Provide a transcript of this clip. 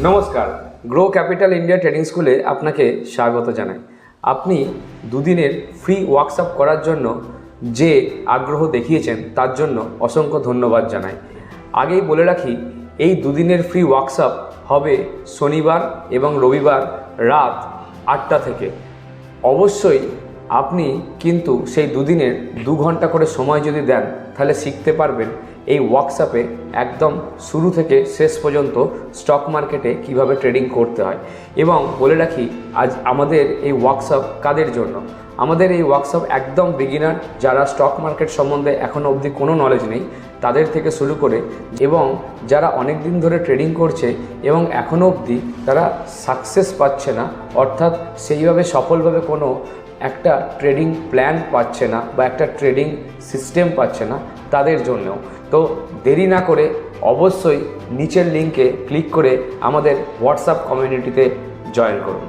নমস্কার, grow capital India trading স্কুলে আপনাকে স্বাগত জানাই। আপনি দুদিনের ফ্রি ওয়ার্কশপ করার জন্য যে আগ্রহ দেখিয়েছেন তার জন্য অসংখ্য ধন্যবাদ জানাই। আগেই বলে রাখি, এই দুদিনের ফ্রি ওয়ার্কশপ হবে শনিবার এবং রবিবার রাত 8টা থেকে। অবশ্যই আপনি কিন্তু সেই দুদিনের 2 ঘন্টা করে সময় যদি দেন তাহলে শিখতে পারবেন এই ওয়ার্কশপে একদম শুরু থেকে শেষ পর্যন্ত স্টক মার্কেটে কিভাবে ট্রেডিং করতে হয়। এবং বলে রাখি, আজ আমাদের এই ওয়ার্কশপ কাদের জন্য? আমাদের এই ওয়ার্কশপ একদম বিগিনার, যারা স্টক মার্কেট সম্বন্ধে এখনও অবধি কোনো নলেজ নেই তাদের থেকে শুরু করে, এবং যারা অনেক দিন ধরে ট্রেডিং করছে এবং এখনও অবধি তারা সাকসেস পাচ্ছে না, অর্থাৎ সেইভাবে সফলভাবে কোনো একটা ট্রেডিং প্ল্যান পাচ্ছে না বা একটা ট্রেডিং সিস্টেম পাচ্ছে না, তাদের জন্যও। তো দেরি না করে অবশ্যই নিচের লিঙ্কে ক্লিক করে আমাদের হোয়াটসঅ্যাপ কমিউনিটিতে জয়েন করুন।